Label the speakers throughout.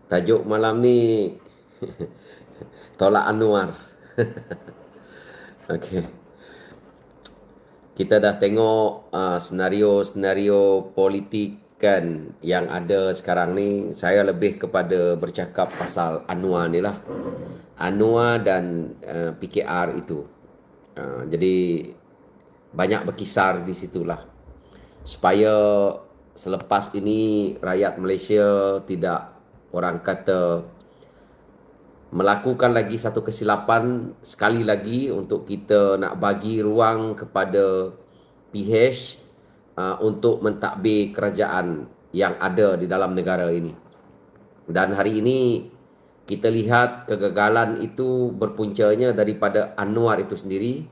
Speaker 1: Tajuk malam ni tolak Anwar. Okey. Kita dah tengok senario-senario politik kan yang ada sekarang ni. Saya lebih kepada bercakap pasal Anwar ni lah. Anwar dan PKR itu. Jadi banyak berkisar di situlah. Supaya selepas ini rakyat Malaysia tidak, orang kata, melakukan lagi satu kesilapan sekali lagi untuk kita nak bagi ruang kepada PH untuk mentadbir kerajaan yang ada di dalam negara ini. Dan hari ini kita lihat kegagalan itu berpuncanya daripada Anwar itu sendiri,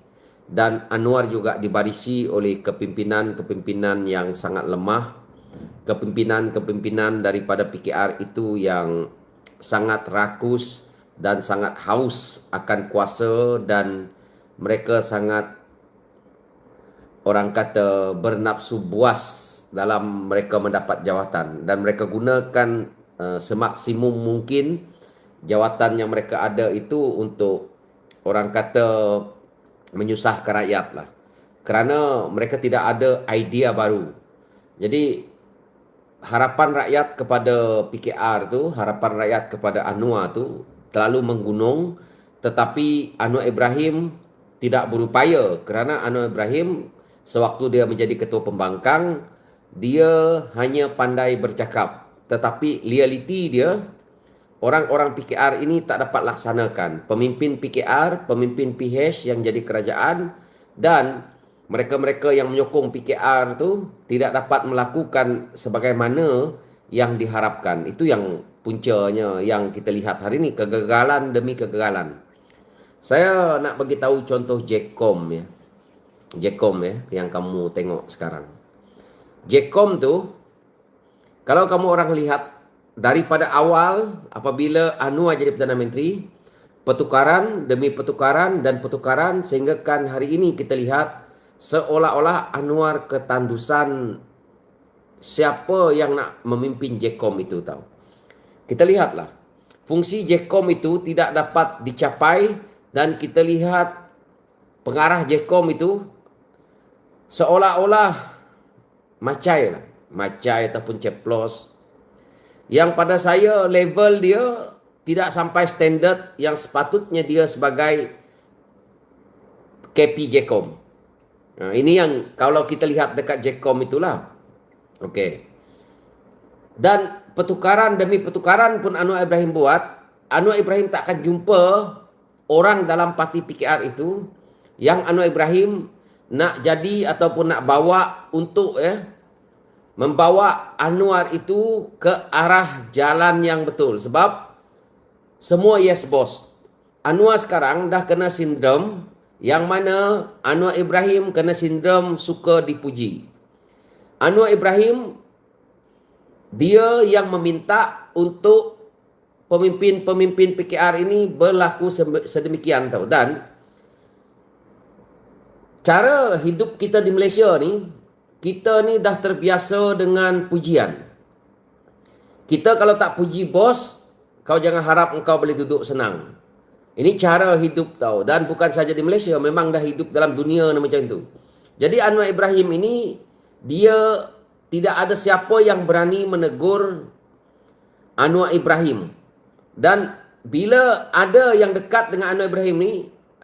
Speaker 1: dan Anwar juga dibarisi oleh kepimpinan-kepimpinan yang sangat lemah, kepimpinan-kepimpinan daripada PKR itu yang sangat rakus dan sangat haus akan kuasa, dan mereka sangat, orang kata, bernafsu buas dalam mereka mendapat jawatan, dan mereka gunakan semaksimum mungkin jawatan yang mereka ada itu untuk, orang kata, menyusahkan rakyat lah, kerana mereka tidak ada idea baru. Jadi harapan rakyat kepada PKR tu, harapan rakyat kepada Anwar tu terlalu menggunung, tetapi Anwar Ibrahim tidak berupaya, kerana Anwar Ibrahim sewaktu dia menjadi ketua pembangkang, dia hanya pandai bercakap, tetapi realiti dia, orang-orang PKR ini tak dapat laksanakan. Pemimpin PKR, pemimpin PH yang jadi kerajaan, dan mereka-mereka yang menyokong PKR tu tidak dapat melakukan sebagaimana yang diharapkan. Itu yang puncanya yang kita lihat hari ini, kegagalan demi kegagalan. Saya nak bagi tahu contoh Jcom ya. Jcom ya yang kamu tengok sekarang. Jcom tu, kalau kamu orang lihat daripada awal apabila Anwar jadi Perdana Menteri, pertukaran demi pertukaran dan pertukaran, sehingga kan hari ini kita lihat seolah-olah Anwar ketandusan siapa yang nak memimpin Jcom itu tahu. Kita lihatlah, fungsi Jcom itu tidak dapat dicapai, dan kita lihat pengarah Jcom itu seolah-olah macai lah. Macai ataupun ceplos, yang pada saya level dia tidak sampai standard yang sepatutnya dia sebagai KP Jcom. Ini yang kalau kita lihat dekat Jcom itulah. Okey. Dan pertukaran demi pertukaran pun Anwar Ibrahim buat. Anwar Ibrahim tak akan jumpa orang dalam parti PKR itu yang Anwar Ibrahim nak jadi ataupun nak bawa untuk membawa Anwar itu ke arah jalan yang betul. Sebab semua yes boss. Anwar sekarang dah kena sindrom yang mana Anwar Ibrahim kena sindrom suka dipuji. Anwar Ibrahim dia yang meminta untuk pemimpin-pemimpin PKR ini berlaku sedemikian tahu. Dan cara hidup kita di Malaysia ni, kita ni dah terbiasa dengan pujian. Kita kalau tak puji bos, kau jangan harap engkau boleh duduk senang. Ini cara hidup tahu. Dan bukan saja di Malaysia, memang dah hidup dalam dunia macam itu. Jadi Anwar Ibrahim ini, dia tidak ada siapa yang berani menegur Anwar Ibrahim. Dan bila ada yang dekat dengan Anwar Ibrahim ni,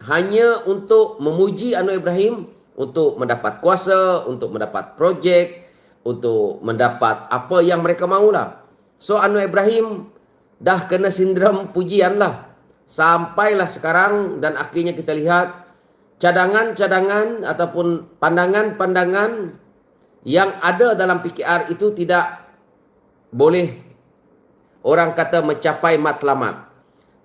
Speaker 1: hanya untuk memuji Anwar Ibrahim, untuk mendapat kuasa, untuk mendapat projek, untuk mendapat apa yang mereka maulah. So Anwar Ibrahim dah kena sindrom pujian lah. Sampailah sekarang, dan akhirnya kita lihat cadangan-cadangan ataupun pandangan-pandangan yang ada dalam PKR itu tidak boleh, orang kata, mencapai matlamat.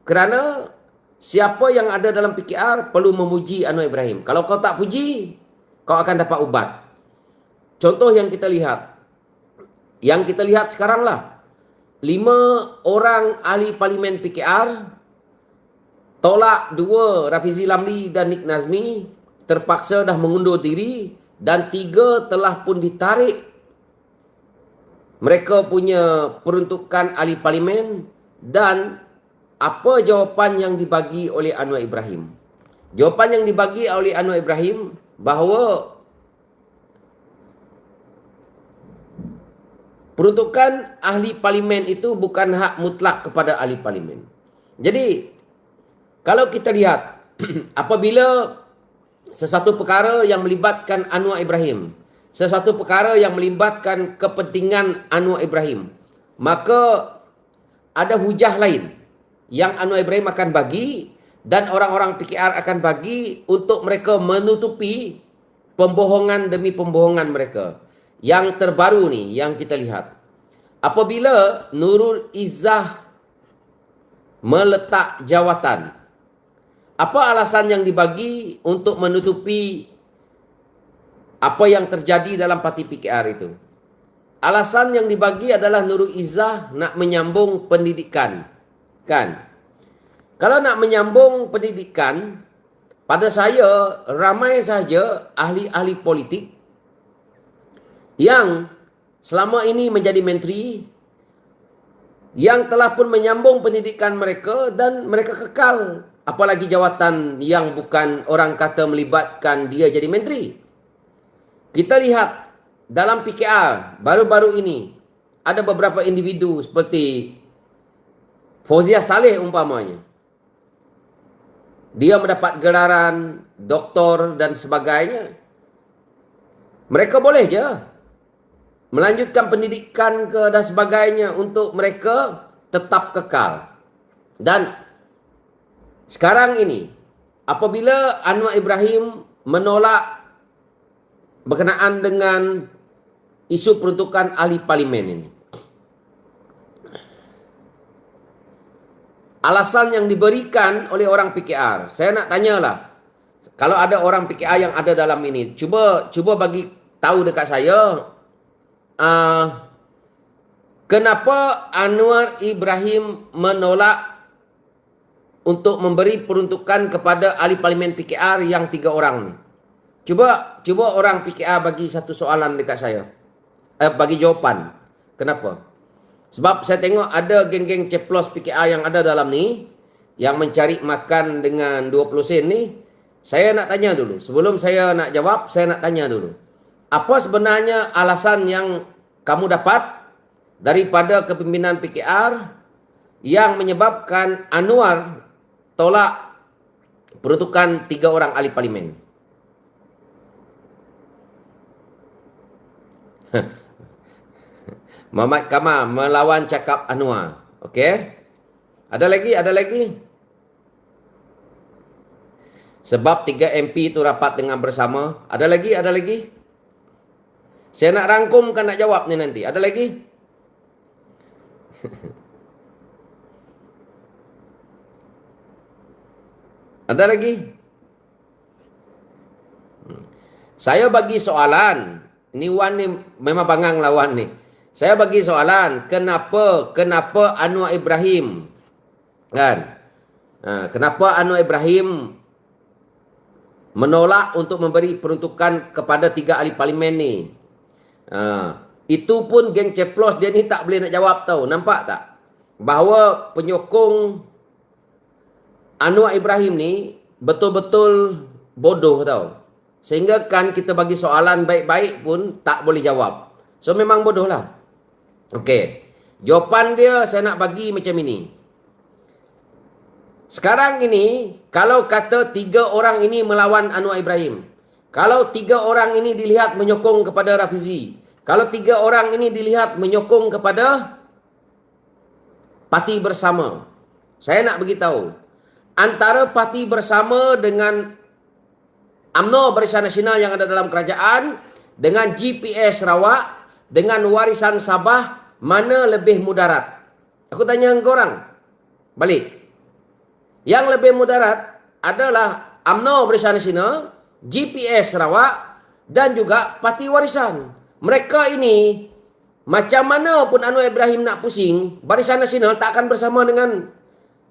Speaker 1: Kerana siapa yang ada dalam PKR perlu memuji Anwar Ibrahim. Kalau kau tak puji, kau akan dapat ubat. Contoh yang kita lihat. Yang kita lihat sekarang lah. 5 orang ahli parlimen PKR tolak 2, Rafizi Lamli dan Nik Nazmi, terpaksa dah mengundur diri, dan 3 telah pun ditarik mereka punya peruntukan ahli parlimen Dan apa jawapan yang dibagi oleh Anwar Ibrahim? Jawapan yang dibagi oleh Anwar Ibrahim bahawa peruntukan ahli parlimen itu bukan hak mutlak kepada ahli parlimen. Jadi, kalau kita lihat, apabila sesuatu perkara yang melibatkan Anwar Ibrahim, sesuatu perkara yang melibatkan kepentingan Anwar Ibrahim, maka ada hujah lain yang Anwar Ibrahim akan bagi dan orang-orang PKR akan bagi untuk mereka menutupi pembohongan demi pembohongan mereka. Yang terbaru ni yang kita lihat, apabila Nurul Izzah meletak jawatan, apa alasan yang dibagi untuk menutupi apa yang terjadi dalam parti PKR itu? Alasan yang dibagi adalah Nurul Izzah nak menyambung pendidikan. Kan? Kalau nak menyambung pendidikan, pada saya ramai saja ahli-ahli politik yang selama ini menjadi menteri, yang telah pun menyambung pendidikan mereka dan mereka kekal. Apalagi jawatan yang bukan orang kata melibatkan dia jadi menteri. Kita lihat dalam PKR baru-baru ini, ada beberapa individu seperti Fauziah Saleh umpamanya. Dia mendapat gelaran doktor dan sebagainya. Mereka boleh je melanjutkan pendidikan ke dan sebagainya untuk mereka tetap kekal. Dan sekarang ini, apabila Anwar Ibrahim menolak berkenaan dengan isu peruntukan ahli parlimen ini, alasan yang diberikan oleh orang PKR, saya nak tanyalah, kalau ada orang PKR yang ada dalam ini, cuba bagi tahu dekat saya, kenapa Anwar Ibrahim menolak untuk memberi peruntukan kepada ahli parlimen PKR yang 3 orang ni? Cuba orang PKR bagi satu soalan dekat saya. Bagi jawapan. Kenapa? Sebab saya tengok ada geng-geng ceplos PKR yang ada dalam ni, yang mencari makan dengan 20 sen ni. Saya nak tanya dulu. Sebelum saya nak jawab, saya nak tanya dulu. Apa sebenarnya alasan yang kamu dapat daripada kepimpinan PKR yang menyebabkan Anwar tolak peruntukan 3 orang ahli parlimen? Muhammad Kamal melawan cakap Anwar. Okey? Ada lagi? Sebab 3 MP itu rapat dengan bersama. Ada lagi? Saya nak rangkumkan nak jawab ni nanti. Ada lagi? Ada lagi? Saya bagi soalan. Ini Wan ni memang bangang lawan ni. Saya bagi soalan, kenapa Anwar Ibrahim, kan? Kenapa Anwar Ibrahim menolak untuk memberi peruntukan kepada 3 ahli parlimen ni? Itu pun geng ceplos dia ni tak boleh nak jawab tau. Nampak tak? Bahawa penyokong Anwar Ibrahim ni betul-betul bodoh tau. Sehingga kan kita bagi soalan baik-baik pun tak boleh jawab. So memang bodoh lah. Okey. Jawapan dia saya nak bagi macam ini. Sekarang ini, kalau kata 3 orang ini melawan Anwar Ibrahim, kalau 3 orang ini dilihat menyokong kepada Rafizi, kalau 3 orang ini dilihat menyokong kepada Parti Bersama, saya nak beritahu, antara Parti Bersama dengan UMNO Barisan Nasional yang ada dalam kerajaan, dengan GPS Sarawak, dengan Warisan Sabah, mana lebih mudarat? Aku tanya korang balik. Yang lebih mudarat adalah UMNO Barisan Nasional, GPS Sarawak dan juga Parti Warisan. Mereka ini, macam mana pun Anwar Ibrahim nak pusing, Barisan Nasional tak akan bersama dengan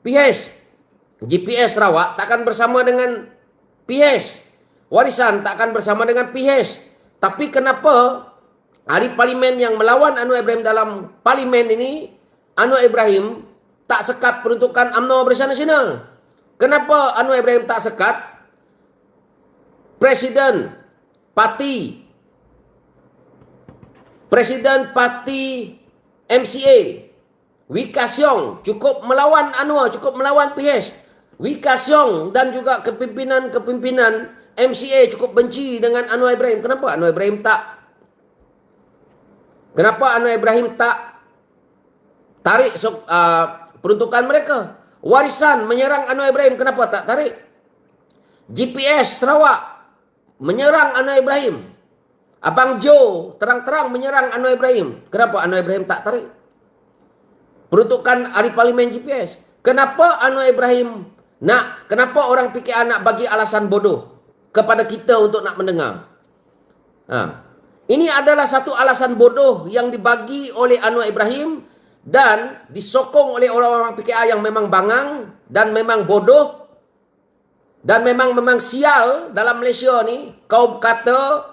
Speaker 1: PH. GPS Sarawak tak akan bersama dengan PH. Warisan tak akan bersama dengan PH. Tapi kenapa ahli parlimen yang melawan Anwar Ibrahim dalam parlimen ini, Anwar Ibrahim tak sekat peruntukan UMNO Barisan Nasional? Kenapa Anwar Ibrahim tak sekat Presiden parti MCA Wika Siong cukup melawan Anwar, cukup melawan PH. Wika Siong dan juga kepimpinan MCA cukup benci dengan Anwar Ibrahim. Kenapa Anwar Ibrahim tak tarik peruntukan mereka? Warisan menyerang Anwar Ibrahim, kenapa tak tarik? GPS Sarawak menyerang Anwar Ibrahim. Abang Jo terang-terang menyerang Anwar Ibrahim. Kenapa Anwar Ibrahim tak tarik peruntukan ahli parlimen GPS? Kenapa Anwar Ibrahim kenapa orang PKR nak bagi alasan bodoh kepada kita untuk nak mendengar? Ini adalah satu alasan bodoh yang dibagi oleh Anwar Ibrahim dan disokong oleh orang-orang PKR yang memang bangang dan memang bodoh dan memang sial dalam Malaysia ni. Kau kata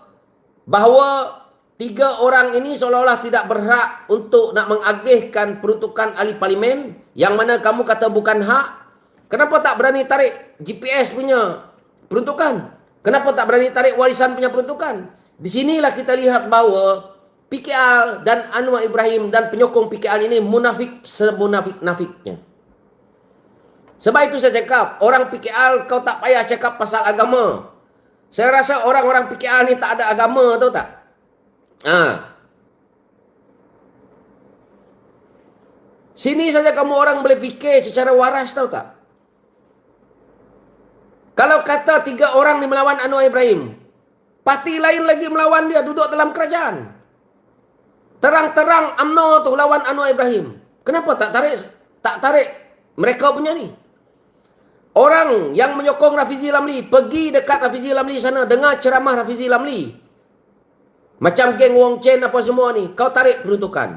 Speaker 1: bahawa 3 orang ini seolah-olah tidak berhak untuk nak mengagihkan peruntukan ahli parlimen yang mana kamu kata bukan hak. Kenapa tak berani tarik GPS punya peruntukan? Kenapa tak berani tarik warisan punya peruntukan? Di sinilah kita lihat bahawa PKR dan Anwar Ibrahim dan penyokong PKR ini munafik semunafik-nafiknya. Sebab itu saya cakap, orang PKR kau tak payah cakap pasal agama. Saya rasa orang-orang PKR ni tak ada agama, tahu tak? Sini saja kamu orang boleh fikir secara waras, tahu tak? Kalau kata 3 orang ni melawan Anwar Ibrahim, parti lain lagi melawan dia, duduk dalam kerajaan. Terang-terang UMNO tu lawan Anwar Ibrahim. Kenapa tak tarik mereka punya ni? Orang yang menyokong Rafizi Lamli pergi dekat Rafizi Lamli sana, dengar ceramah Rafizi Lamli. Macam geng Wong Chen apa semua ni, kau tarik peruntukan.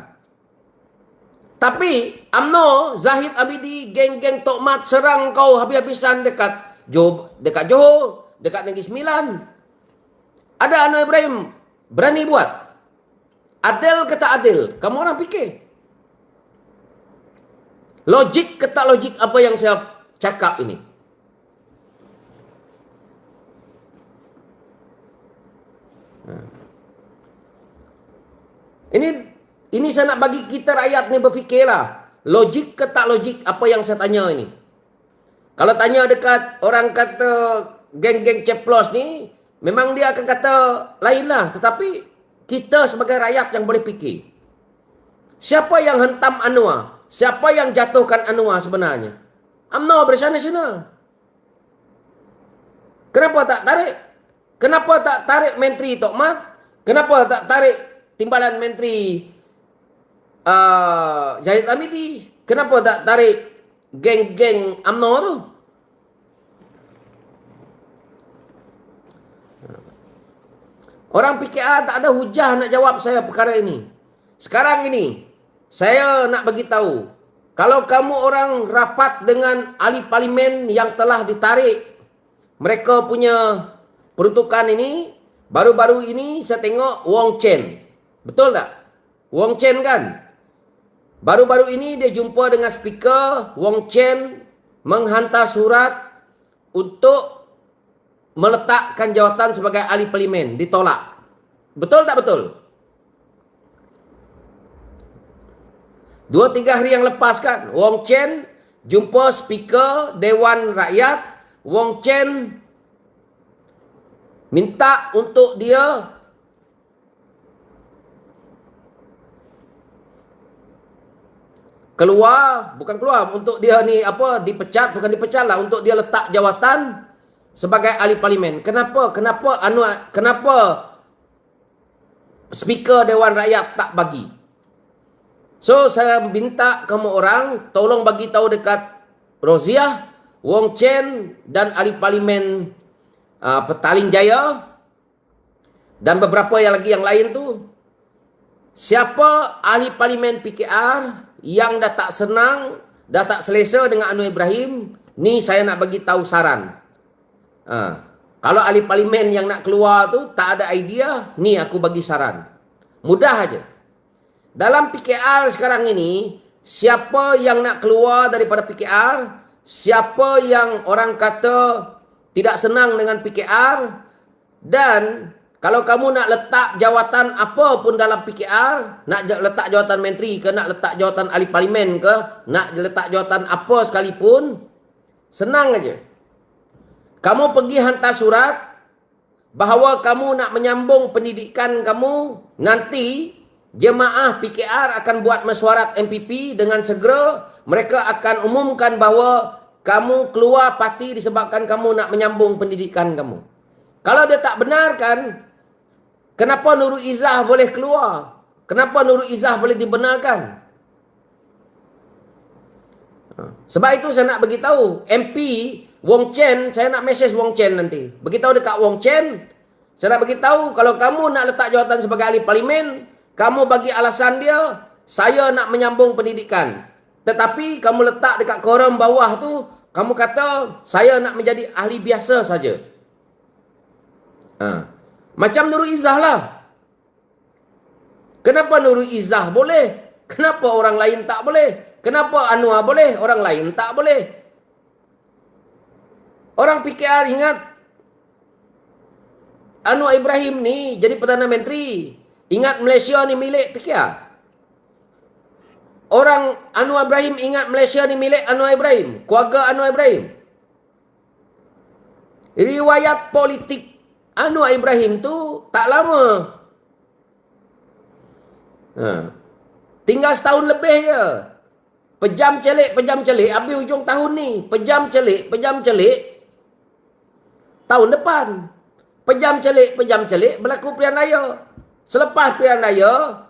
Speaker 1: Tapi UMNO, Zahid Abidi, geng-geng Tok Mat serang kau habis-habisan dekat Johor, dekat Negeri Sembilan. Ada Anwar Ibrahim berani buat. Adil ke tak adil? Kamu orang fikir. Logik ke tak logik apa yang saya cakap ini? Ini saya nak bagi kita rakyat ni berfikirlah. Logik ke tak logik apa yang saya tanya ini? Kalau tanya dekat orang kata geng-geng ceplos ni, memang dia akan kata lain lah. Tetapi kita sebagai rakyat yang boleh fikir. Siapa yang hentam Anwar? Siapa yang jatuhkan Anwar sebenarnya? UMNO Barisan Nasional. Kenapa tak tarik? Kenapa tak tarik Menteri Tok Mat? Kenapa tak tarik Timbalan Menteri Zahid Hamidi? Kenapa tak tarik geng-geng UMNO tu? Orang PKR tak ada hujah nak jawab saya perkara ini. Sekarang ini, saya nak bagi tahu, kalau kamu orang rapat dengan ahli parlimen yang telah ditarik mereka punya peruntukan ini, baru-baru ini saya tengok Wong Chen. Betul tak? Wong Chen kan? Baru-baru ini dia jumpa dengan speaker, Wong Chen menghantar surat untuk meletakkan jawatan sebagai ahli parlimen, ditolak. Betul tak betul? 2-3 hari yang lepas kan, Wong Chen jumpa speaker Dewan Rakyat. Wong Chen minta untuk dia untuk dia ni dipecat, bukan dipecat lah, untuk dia letak jawatan sebagai ahli parlimen. Kenapa speaker Dewan Rakyat tak bagi? So saya minta kamu orang tolong bagi tahu dekat Roziah, Wong Chen dan ahli parlimen Petaling Jaya dan beberapa yang lain tu, siapa ahli parlimen PKR yang dah tak senang, dah tak selesa dengan Anwar Ibrahim, ni saya nak bagi tahu saran. Kalau ahli parlimen yang nak keluar tu tak ada idea, ni aku bagi saran. Mudah aja. Dalam PKR sekarang ini, siapa yang nak keluar daripada PKR, siapa yang orang kata tidak senang dengan PKR, dan kalau kamu nak letak jawatan apa pun dalam PKR, nak letak jawatan menteri ke, nak letak jawatan ahli parlimen ke, nak letak jawatan apa sekalipun, senang aja. Kamu pergi hantar surat bahawa kamu nak menyambung pendidikan kamu, nanti jemaah PKR akan buat mesyuarat MPP dengan segera. Mereka akan umumkan bahawa kamu keluar parti disebabkan kamu nak menyambung pendidikan kamu. Kalau dia tak benarkan, kenapa Nurul Izzah boleh keluar? Kenapa Nurul Izzah boleh dibenarkan? Sebab itu saya nak beritahu MP Wong Chen, saya nak mesej Wong Chen nanti. Beritahu dekat Wong Chen, saya nak beritahu kalau kamu nak letak jawatan sebagai ahli parlimen, kamu bagi alasan dia, saya nak menyambung pendidikan. Tetapi kamu letak dekat koram bawah tu, kamu kata saya nak menjadi ahli biasa saja. Macam Nurul Izzah lah. Kenapa Nurul Izzah boleh? Kenapa orang lain tak boleh? Kenapa Anwar boleh? Orang lain tak boleh. Orang PKR ingat Anwar Ibrahim ni jadi Perdana Menteri. Ingat Malaysia ni milik PKR. Orang Anwar Ibrahim ingat Malaysia ni milik Anwar Ibrahim. Keluarga Anwar Ibrahim. Riwayat politik Anwar Ibrahim tu tak lama. Tinggal setahun lebih je. Pejam celik. Habis hujung tahun ni. Pejam celik. Tahun depan. Pejam celik. Berlaku pilihan raya. Selepas pilihan raya,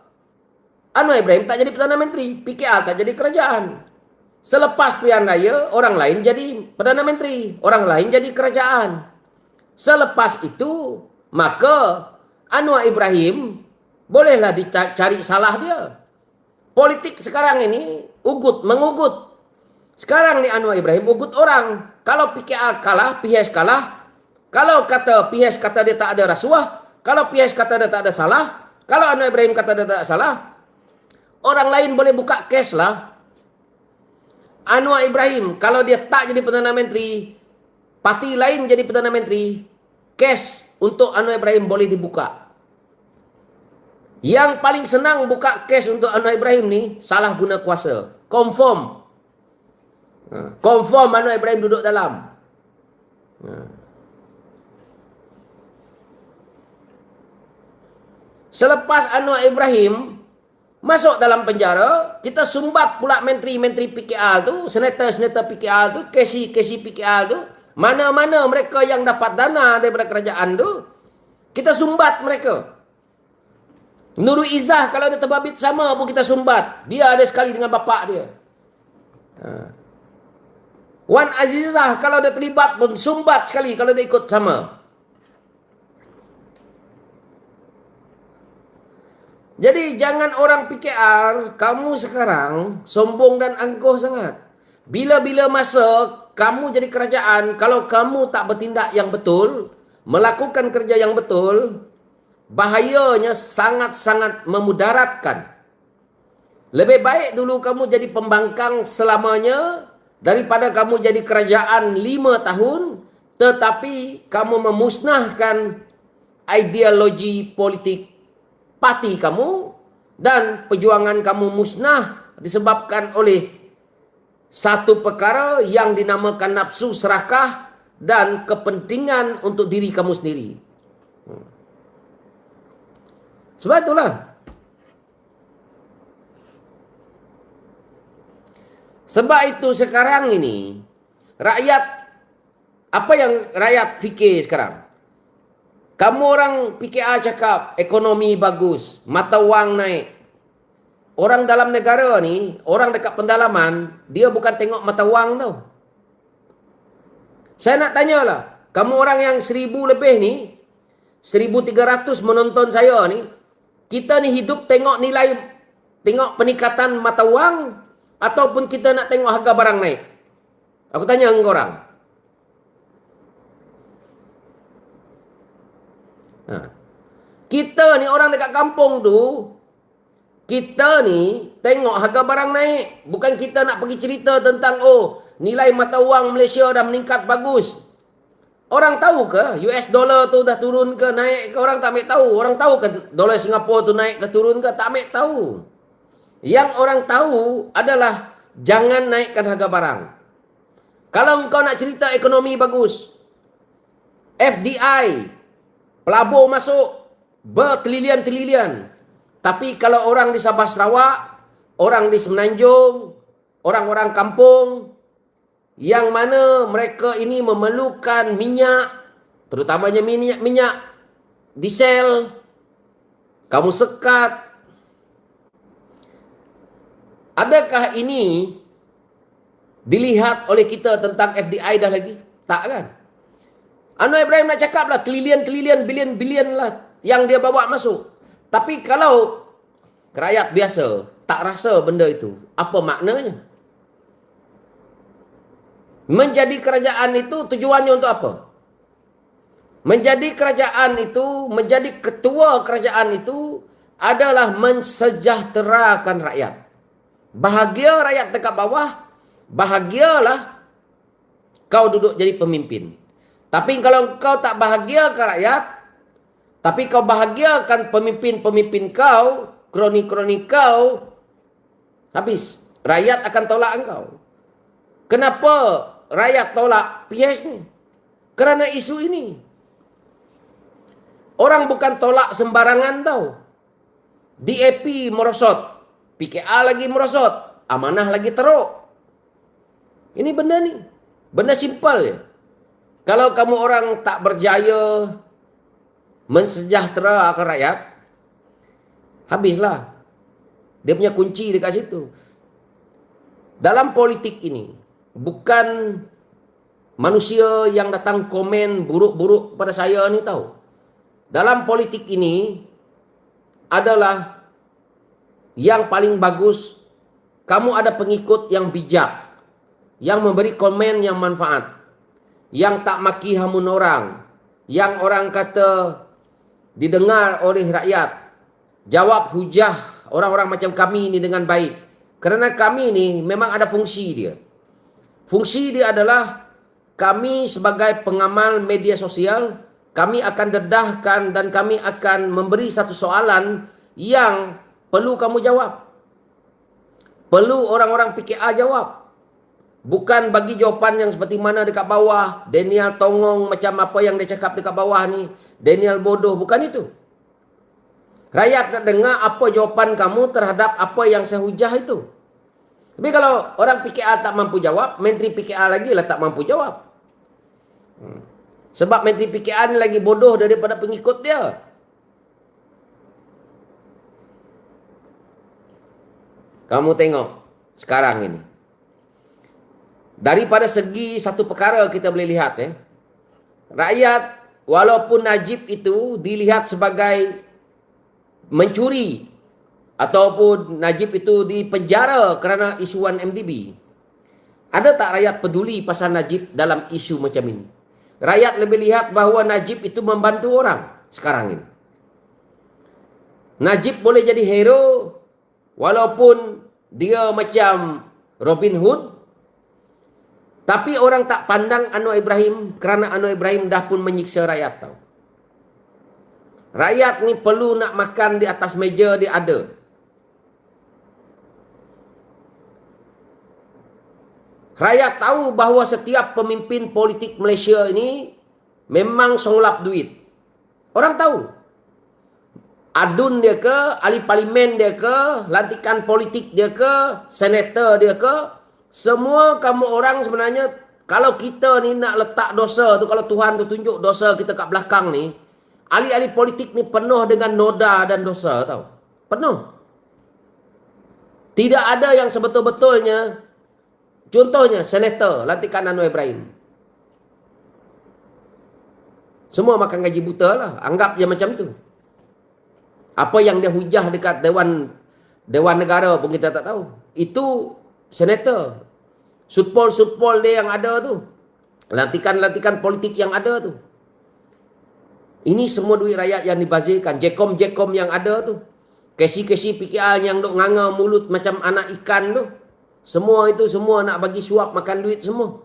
Speaker 1: Anwar Ibrahim tak jadi Perdana Menteri. PKR tak jadi kerajaan. Selepas pilihan raya, orang lain jadi Perdana Menteri. Orang lain jadi kerajaan. Selepas itu, maka Anwar Ibrahim bolehlah dicari salah dia. Politik sekarang ini mengugut. Sekarang ni Anwar Ibrahim ugut orang. Kalau PKR kalah, PHS kalah. Kalau kata PHS kata dia tak ada rasuah, kalau PHS kata dia tak ada salah, kalau Anwar Ibrahim kata dia tak ada salah, orang lain boleh buka kes lah. Anwar Ibrahim kalau dia tak jadi Perdana Menteri, parti lain jadi Perdana Menteri, kes untuk Anwar Ibrahim boleh dibuka. Yang paling senang buka kes untuk Anwar Ibrahim ni, salah guna kuasa. Confirm Anwar Ibrahim duduk dalam. Selepas Anwar Ibrahim masuk dalam penjara, kita sumbat pula menteri-menteri PKR tu, senator-senator PKR tu, KC PKR tu, mana-mana mereka yang dapat dana daripada kerajaan tu, kita sumbat mereka. Nurul Izzah kalau dia terbabit sama pun kita sumbat. Dia ada sekali dengan bapak dia. Wan Azizah kalau dia terlibat pun sumbat sekali kalau dia ikut sama. Jadi jangan orang PKR, kamu sekarang sombong dan angkuh sangat. Bila-bila masa kamu jadi kerajaan, kalau kamu tak bertindak yang betul, melakukan kerja yang betul, bahayanya sangat-sangat memudaratkan. Lebih baik dulu kamu jadi pembangkang selamanya, daripada kamu jadi kerajaan 5 tahun, tetapi kamu memusnahkan ideologi politik parti kamu, dan perjuangan kamu musnah disebabkan oleh satu perkara yang dinamakan nafsu serakah dan kepentingan untuk diri kamu sendiri. Sebab itulah. Sebab itu sekarang ini, rakyat, apa yang rakyat fikir sekarang? Kamu orang PKR cakap ekonomi bagus, mata wang naik. Orang dalam negara ni, orang dekat pendalaman, dia bukan tengok mata wang tau. Saya nak tanyalah, kamu orang yang 1000 lebih ni, 1300 menonton saya ni, kita ni hidup tengok nilai, tengok peningkatan mata wang, ataupun kita nak tengok harga barang naik? Aku tanya engkau orang. Kita ni orang dekat kampung tu, Kita ni tengok harga barang naik. Bukan kita nak pergi cerita tentang, oh, nilai mata wang Malaysia dah meningkat bagus. Orang tahu ke US dollar tu dah turun ke naik ke? Orang tak ambil tahu. Orang tahu ke dolar Singapura tu naik ke turun ke? Tak ambil tahu. Yang orang tahu adalah jangan naikkan harga barang. Kalau kau nak cerita ekonomi bagus, FDI, pelabur masuk bertrilion-trilion. Tapi kalau orang di Sabah Sarawak, orang di Semenanjung, orang-orang kampung, yang mana mereka ini memerlukan minyak, terutamanya minyak diesel, kamu sekat. Adakah ini dilihat oleh kita tentang FDI dah lagi? Tak kan? Anwar Ibrahim nak cakap lah, trilion-trilion, bilion-bilion lah yang dia bawa masuk. Tapi kalau rakyat biasa tak rasa benda itu, apa maknanya? Menjadi kerajaan itu tujuannya untuk apa? Menjadi kerajaan itu, menjadi ketua kerajaan itu adalah mensejahterakan rakyat. Bahagia rakyat dekat bawah, bahagialah kau duduk jadi pemimpin. Tapi kalau kau tak bahagiakan rakyat, tapi kau bahagiakan pemimpin-pemimpin kau, kroni-kroni kau, habis. Rakyat akan tolak engkau. Kenapa rakyat tolak PH ni? Kerana isu ini. Orang bukan tolak sembarangan tau. DAP merosot, PKR lagi merosot, amanah lagi teruk. Ini benda ni. Benda simpel je. Kalau kamu orang tak berjaya mensejahterakan rakyat, habislah. Dia punya kunci dekat situ. Dalam politik ini, bukan manusia yang datang komen buruk-buruk pada saya ni tahu. Dalam politik ini adalah yang paling bagus, kamu ada pengikut yang bijak, yang memberi komen yang manfaat, yang tak maki hamun orang, yang orang kata didengar oleh rakyat, jawab hujah orang-orang macam kami ini dengan baik. Kerana kami ini memang ada fungsi dia. Fungsi dia adalah kami sebagai pengamal media sosial, kami akan dedahkan dan kami akan memberi satu soalan yang perlu kamu jawab. Perlu orang-orang PKR jawab. Bukan bagi jawapan yang seperti mana dekat bawah, Daniel tongong macam apa yang dia cakap dekat bawah ni, Daniel bodoh, bukan itu. Rakyat nak dengar apa jawapan kamu terhadap apa yang saya hujah itu. Tapi kalau orang PKR tak mampu jawab, menteri PKR lagi lah tak mampu jawab. Sebab menteri PKR ni lagi bodoh daripada pengikut dia. Kamu tengok sekarang ini. Daripada segi satu perkara kita boleh lihat, rakyat walaupun Najib itu dilihat sebagai mencuri ataupun Najib itu dipenjara kerana isuan MDB, ada tak rakyat peduli pasal Najib dalam isu macam ini? Rakyat lebih lihat bahawa Najib itu membantu orang sekarang ini. Najib boleh jadi hero walaupun dia macam Robin Hood, tapi orang tak pandang Anwar Ibrahim kerana Anwar Ibrahim dah pun menyiksa rakyat tau. Rakyat ni perlu nak makan di atas meja, dia ada. Rakyat tahu bahawa setiap pemimpin politik Malaysia ini memang songlap duit. Orang tahu. Adun dia ke, ahli parlimen dia ke, lantikan politik dia ke, senator dia ke, semua kamu orang sebenarnya, kalau kita ni nak letak dosa tu, kalau Tuhan tu tunjuk dosa kita kat belakang ni, ahli-ahli politik ni penuh dengan noda dan dosa tau. Penuh. Tidak ada yang sebetul-betulnya. Contohnya, senator lantikan Anwar Ibrahim. Semua makan gaji buta lah. Anggap je macam tu. Apa yang dia hujah dekat Dewan Negara pun kita tak tahu. Itu senator. Sutpol dia yang ada tu. Lantikan-lantikan politik yang ada tu. Ini semua duit rakyat yang dibazirkan. Jekom yang ada tu. Kesi-kesi PKR yang duk nganga mulut macam anak ikan tu. Semua itu semua nak bagi suap makan duit semua.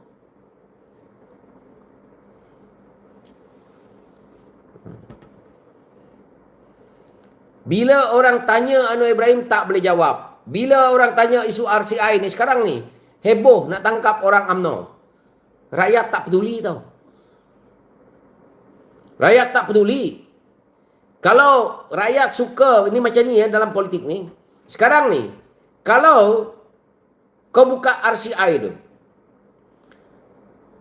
Speaker 1: Bila orang tanya Anwar Ibrahim tak boleh jawab. Bila orang tanya isu RCI ni sekarang ni, heboh nak tangkap orang UMNO. Rakyat tak peduli tau. Rakyat tak peduli. Kalau rakyat suka, ini macam ni ya dalam politik ni. Sekarang ni, kalau kau buka RCI tu,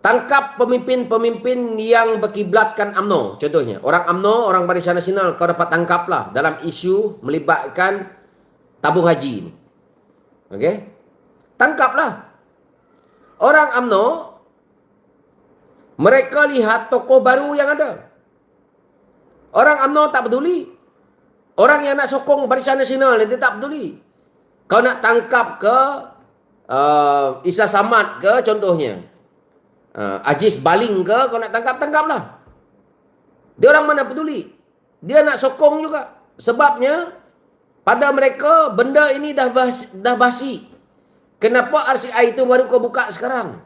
Speaker 1: tangkap pemimpin-pemimpin yang berkiblatkan UMNO. Contohnya, orang UMNO, orang Barisan Nasional, kau dapat tangkap lah dalam isu melibatkan tabung haji ni. Okey? Tangkaplah. Orang UMNO, mereka lihat tokoh baru yang ada. Orang UMNO tak peduli. Orang yang nak sokong Barisan Nasional ni, dia tak peduli. Kau nak tangkap ke Isa Samad ke contohnya. Aziz Baling ke, kau nak tangkap, tangkaplah. Dia orang mana peduli. Dia nak sokong juga. Sebabnya, pada mereka, benda ini dah basi. Kenapa RCI itu baru kau buka sekarang?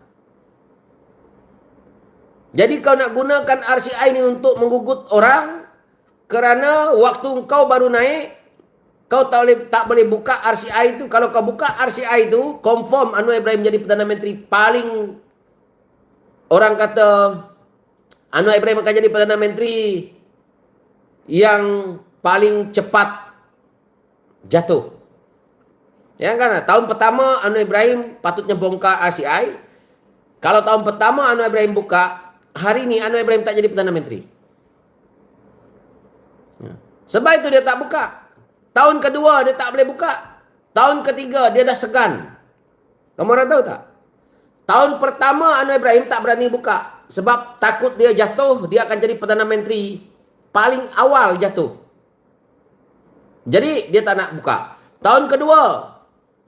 Speaker 1: Jadi kau nak gunakan RCI ini untuk menggugut orang, kerana waktu kau baru naik, kau tak boleh buka RCI itu. Kalau kau buka RCI itu, confirm Anwar Ibrahim jadi Perdana Menteri paling, orang kata Anwar Ibrahim akan jadi Perdana Menteri yang paling cepat jatuh. Ya kan? Tahun pertama Anwar Ibrahim patutnya bongkar RCI. Kalau tahun pertama Anwar Ibrahim buka, hari ini Anwar Ibrahim tak jadi Perdana Menteri. Sebab itu dia tak buka. Tahun kedua dia tak boleh buka. Tahun ketiga dia dah segan. Kamu orang tahu tak? Tahun pertama Anwar Ibrahim tak berani buka. Sebab takut dia jatuh, dia akan jadi Perdana Menteri paling awal jatuh. Jadi dia tak nak buka. Tahun kedua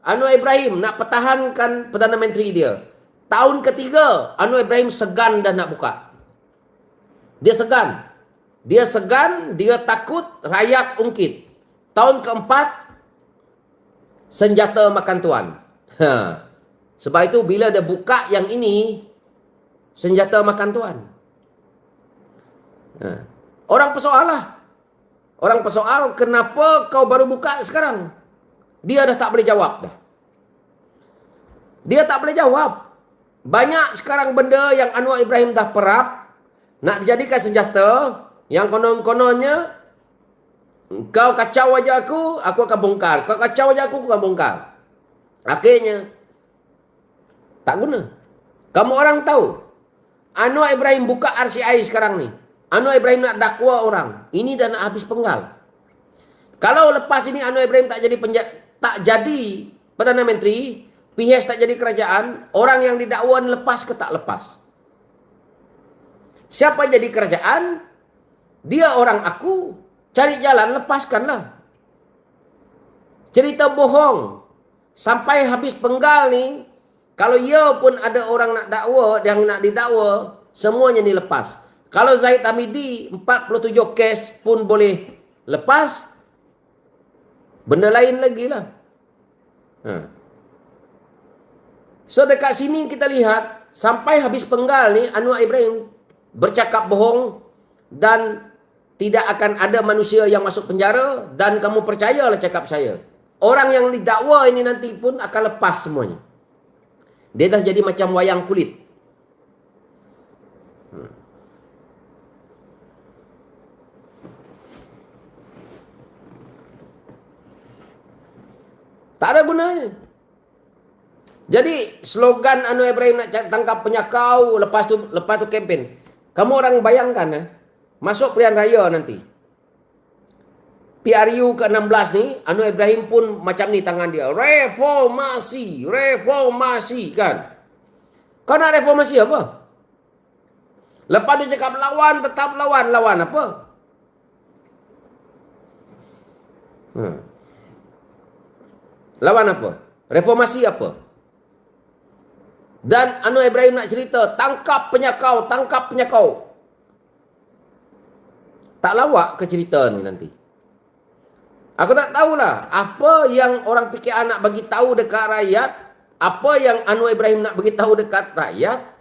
Speaker 1: Anwar Ibrahim nak pertahankan Perdana Menteri dia. Tahun ketiga Anwar Ibrahim segan dah nak buka. Dia segan. Dia segan, dia takut rakyat ungkit. Tahun keempat, senjata makan tuan. Sebab itu bila dia buka yang ini, senjata makan tuan. Orang persoal lah. Orang persoal, kenapa kau baru buka sekarang? Dia dah tak boleh jawab dah. Dia tak boleh jawab. Banyak sekarang benda yang Anwar Ibrahim dah perap, nak dijadikan senjata, yang konon-kononnya, kau kacau aja aku akan bongkar. Kau kacau aja aku akan bongkar. Akhirnya, tak guna. Kamu orang tahu, Anwar Ibrahim buka RCI sekarang ni. Anwar Ibrahim nak dakwa orang. Ini dah nak habis penggal. Kalau lepas ini Anwar Ibrahim tak jadi Perdana Menteri, PH tak jadi kerajaan, orang yang didakwa lepas ke tak lepas? Siapa jadi kerajaan? Dia orang aku, cari jalan, lepaskanlah. Cerita bohong sampai habis penggal ni, kalau ya pun ada orang nak dakwa, yang nak didakwa, semuanya dilepas. Kalau Zahid Hamidi 47 kes pun boleh lepas, benda lain lagi lah. So dekat sini kita lihat, sampai habis penggal ni, Anwar Ibrahim bercakap bohong, dan tidak akan ada manusia yang masuk penjara, dan kamu percayalah cakap saya. Orang yang didakwa ini nanti pun akan lepas semuanya. Dia dah jadi macam wayang kulit. Tak ada gunanya. Jadi slogan Anwar Ibrahim nak tangkap penyakau, lepas tu kempen. Kamu orang bayangkan masuk pilihan raya nanti, PRU ke-16 ni, Anwar Ibrahim pun macam ni tangan dia. Reformasi, reformasi kan. Kau nak reformasi apa? Lepas dia cakap lawan, tetap lawan. Lawan apa? Lawan apa? Reformasi apa? Dan Anwar Ibrahim nak cerita, tangkap penyakau, tangkap penyakau. Tak lawak ke cerita ni nanti? Aku tak tahulah apa yang orang PKR nak bagi tahu dekat rakyat, apa yang Anwar Ibrahim nak bagi tahu dekat rakyat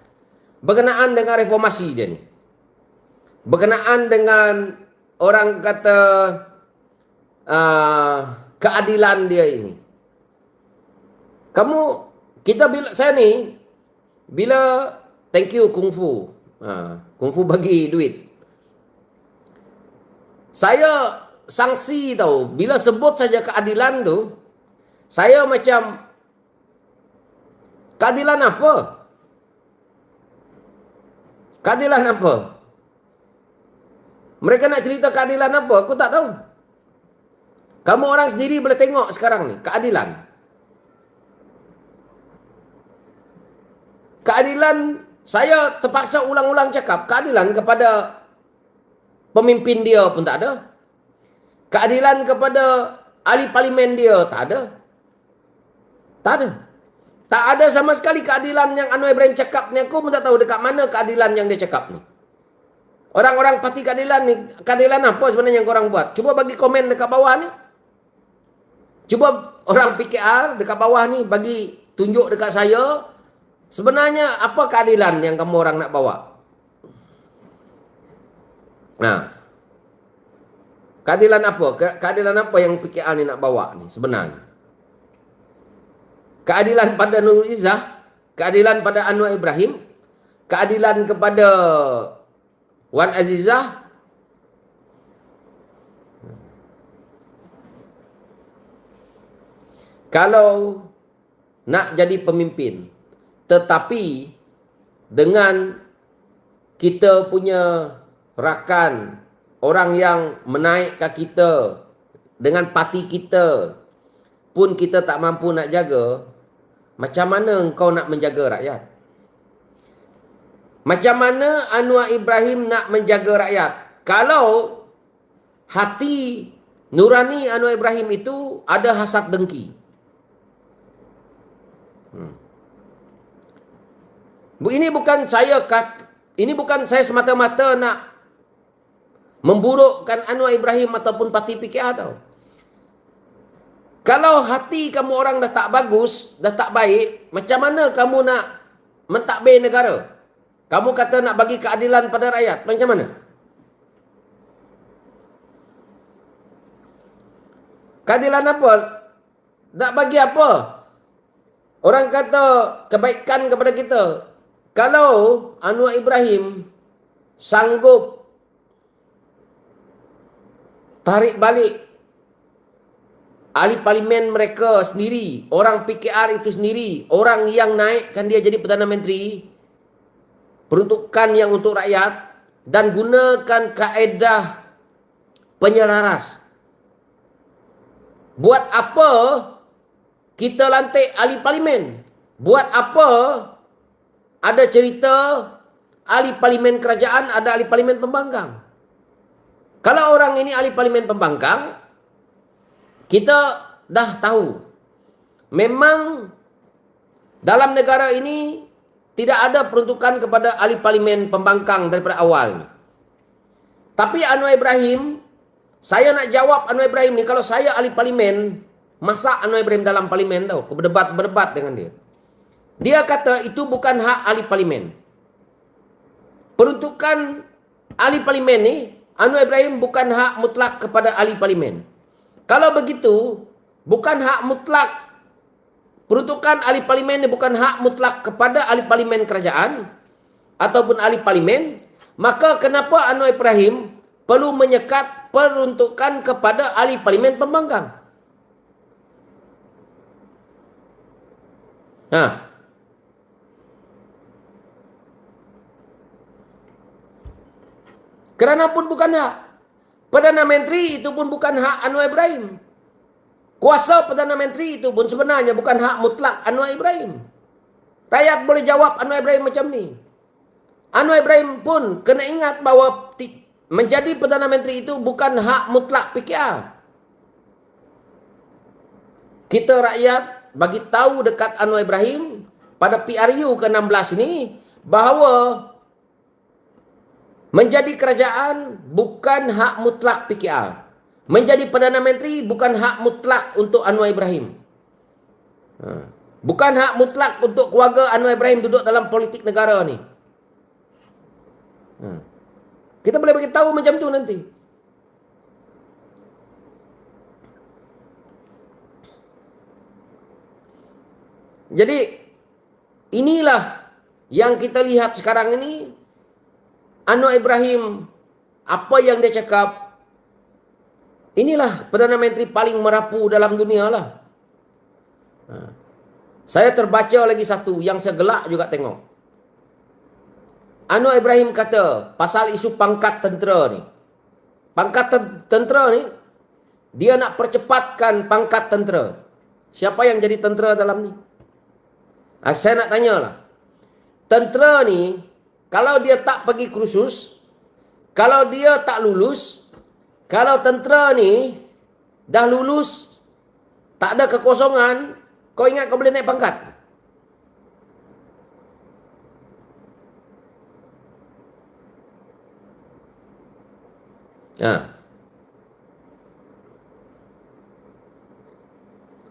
Speaker 1: berkenaan dengan reformasi dia ni. Berkenaan dengan orang kata keadilan dia ini. Kita bila saya ni bila thank you kungfu. Kungfu bagi duit. Saya sanksi tahu, bila sebut saja keadilan tu, saya macam, keadilan apa? Keadilan apa? Mereka nak cerita keadilan apa? Aku tak tahu. Kamu orang sendiri boleh tengok sekarang ni, keadilan. Keadilan, saya terpaksa ulang-ulang cakap, keadilan kepada pemimpin dia pun tak ada. Keadilan kepada ahli parlimen dia tak ada. Tak ada. Tak ada sama sekali keadilan yang Anwar Ibrahim cakap ni. Aku pun tak tahu dekat mana keadilan yang dia cakap ni. Orang-orang parti keadilan ni, keadilan apa sebenarnya yang korang buat? Cuba bagi komen dekat bawah ni. Cuba orang PKR dekat bawah ni bagi tunjuk dekat saya, sebenarnya apa keadilan yang kamu orang nak bawa? Keadilan apa? Keadilan apa yang PKR ni nak bawa ni sebenarnya? Keadilan pada Nurul Izzah? Keadilan pada Anwar Ibrahim? Keadilan kepada Wan Azizah? Kalau nak jadi pemimpin, tetapi dengan kita punya rakan, orang yang menaikkan kita, dengan parti kita pun kita tak mampu nak jaga, macam mana engkau nak menjaga rakyat? Macam mana Anwar Ibrahim nak menjaga rakyat? Kalau hati nurani Anwar Ibrahim itu ada hasad dengki. Ini bukan saya semata-mata nak memburukkan Anwar Ibrahim ataupun parti PKR tau. Kalau hati kamu orang dah tak bagus, dah tak baik, macam mana kamu nak mentadbir negara? Kamu kata nak bagi keadilan pada rakyat, macam mana? Keadilan apa? Nak bagi apa? Orang kata kebaikan kepada kita. Kalau Anwar Ibrahim sanggup tarik balik ahli parlimen mereka sendiri, orang PKR itu sendiri, orang yang naikkan dia jadi Perdana Menteri, peruntukan yang untuk rakyat, dan gunakan kaedah penyelaras. Buat apa kita lantik ahli parlimen? Buat apa ada cerita ahli parlimen kerajaan, ada ahli parlimen pembangkang? Kalau orang ini ahli parlimen pembangkang, kita dah tahu memang dalam negara ini tidak ada peruntukan kepada ahli parlimen pembangkang daripada awal. Tapi Anwar Ibrahim, saya nak jawab Anwar Ibrahim ni, kalau saya ahli parlimen, masak Anwar Ibrahim dalam parlimen tau, berdebat dengan dia. Dia kata itu bukan hak ahli parlimen. Peruntukan ahli parlimen ni, Anwar Ibrahim bukan hak mutlak kepada ahli parlimen. Kalau begitu, bukan hak mutlak, peruntukan ahli parlimen ni bukan hak mutlak kepada ahli parlimen kerajaan ataupun ahli parlimen, maka kenapa Anwar Ibrahim perlu menyekat peruntukan kepada ahli parlimen pembangkang? Kerana pun bukan hak. Perdana Menteri itu pun bukan hak Anwar Ibrahim. Kuasa Perdana Menteri itu pun sebenarnya bukan hak mutlak Anwar Ibrahim. Rakyat boleh jawab Anwar Ibrahim macam ni. Anwar Ibrahim pun kena ingat bahawa menjadi Perdana Menteri itu bukan hak mutlak PKR. Kita rakyat bagi tahu dekat Anwar Ibrahim pada PRU ke-16 ini bahawa menjadi kerajaan bukan hak mutlak PKR. Menjadi Perdana Menteri bukan hak mutlak untuk Anwar Ibrahim. Bukan hak mutlak untuk keluarga Anwar Ibrahim duduk dalam politik negara ni. Kita boleh beritahu macam tu nanti. Jadi, inilah yang kita lihat sekarang ini. Anwar Ibrahim, apa yang dia cakap, inilah Perdana Menteri paling merapu dalam dunia lah. Saya terbaca lagi satu yang saya gelak juga tengok. Anwar Ibrahim kata pasal isu pangkat tentera ni. Pangkat tentera ni, dia nak percepatkan pangkat tentera. Siapa yang jadi tentera dalam ni? Saya nak tanyalah. Tentera ni, kalau dia tak pergi kursus, kalau dia tak lulus, kalau tentera ni dah lulus, tak ada kekosongan, kau ingat kau boleh naik pangkat?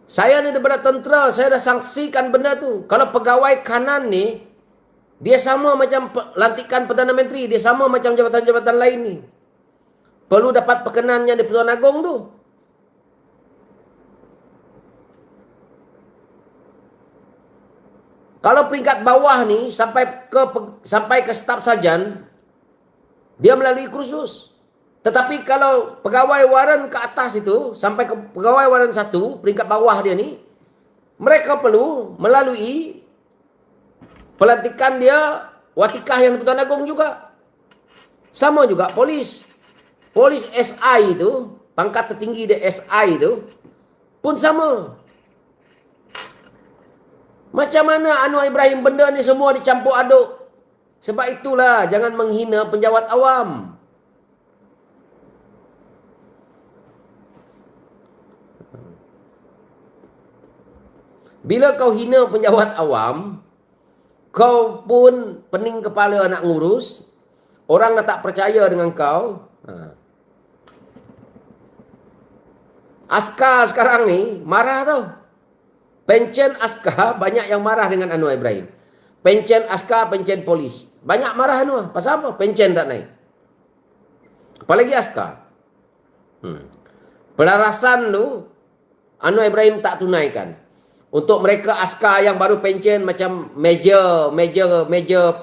Speaker 1: Saya ni daripada tentera, saya dah saksikan benda tu. Kalau pegawai kanan ni, dia sama macam lantikan Perdana Menteri, dia sama macam jabatan-jabatan lain ni. Perlu dapat perkenannya di Pertuan Agong tu. Kalau peringkat bawah ni sampai ke staf sarjan, dia melalui kursus. Tetapi kalau pegawai waran ke atas itu, sampai ke pegawai waran 1, peringkat bawah dia ni, mereka perlu melalui pelantikan dia, watikah yang di Pertuan Agong juga. Sama juga polis. Polis SI itu, pangkat tertinggi dia SI itu, pun sama. Macam mana Anwar Ibrahim benda ni semua dicampur aduk? Sebab itulah, jangan menghina penjawat awam. Bila kau hina penjawat awam, kau pun pening kepala nak ngurus, orang dah tak percaya dengan kau. Askar sekarang ni marah tau. Pencen askar banyak yang marah dengan Anwar Ibrahim. Pencen askar, pencen polis. Banyak marah Anwar. Pasal apa? Pencen tak naik. Apalagi askar. Pelarasan tu, Anwar Ibrahim tak tunaikan. Untuk mereka askar yang baru pencen macam meja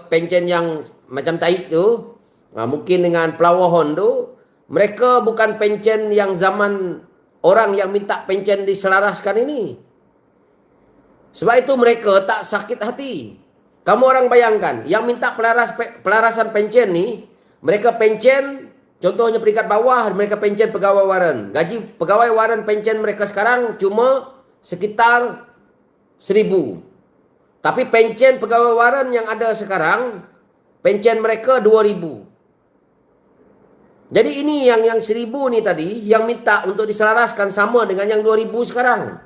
Speaker 1: pencen yang macam taik tu, mungkin dengan pelawahan tu, mereka bukan pencen yang zaman orang yang minta pencen diselaraskan ini. Sebab itu mereka tak sakit hati. Kamu orang bayangkan, yang minta pelarasan pencen ni, mereka pencen, contohnya peringkat bawah, mereka pencen pegawai waran. Gaji pegawai waran pencen mereka sekarang cuma sekitar 1,000. Tapi pencen pegawai waran yang ada sekarang, pencen mereka 2,000. Jadi ini yang 1,000 ni tadi, yang minta untuk diselaraskan sama dengan yang 2,000 sekarang.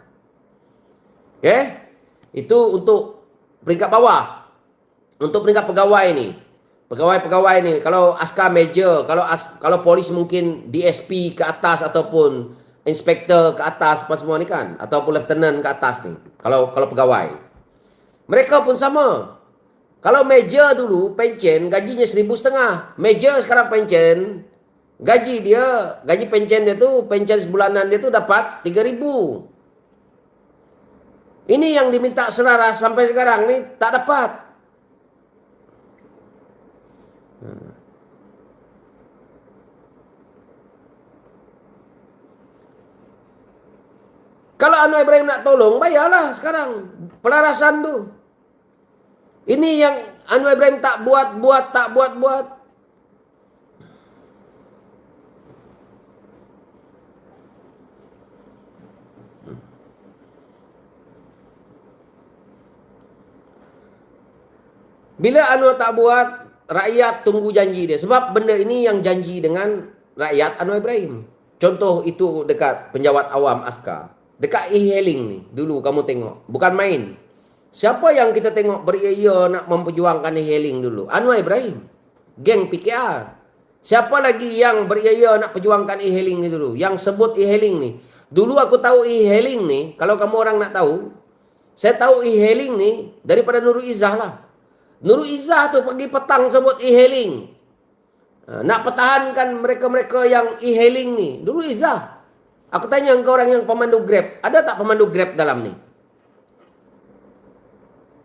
Speaker 1: Okay? Itu untuk peringkat bawah. Untuk peringkat pegawai ni. Pegawai-pegawai ni, kalau askar major, kalau polis mungkin DSP ke atas ataupun inspektor ke atas apa semua ni kan, ataupun lieutenant ke atas ni, kalau pegawai mereka pun sama. Kalau major dulu pencen gajinya 1,500, major sekarang pencen gaji pencen dia tu, pencen sebulanan dia tu dapat 3,000. Ini yang diminta selaras sampai sekarang ni tak dapat. Kalau Anwar Ibrahim nak tolong, bayarlah sekarang pelarasan tu. Ini yang Anwar Ibrahim tak buat. Bila Anwar tak buat, rakyat tunggu janji dia. Sebab benda ini yang janji dengan rakyat Anwar Ibrahim. Contoh itu dekat penjawat awam askar. Dekat e-hailing ni, dulu kamu tengok. Bukan main. Siapa yang kita tengok beria nak memperjuangkan e-hailing dulu? Anwar Ibrahim. Geng PKR. Siapa lagi yang beria nak perjuangkan e-hailing ni dulu? Yang sebut e-hailing ni. Dulu aku tahu e-hailing ni, kalau kamu orang nak tahu, saya tahu e-hailing ni daripada Nurul Izzah lah. Nurul Izzah tu pergi petang sebut e-hailing. Nak pertahankan mereka-mereka yang e-hailing ni. Nurul Izzah. Aku tanya ke orang yang pemandu Grab, ada tak pemandu Grab dalam ni?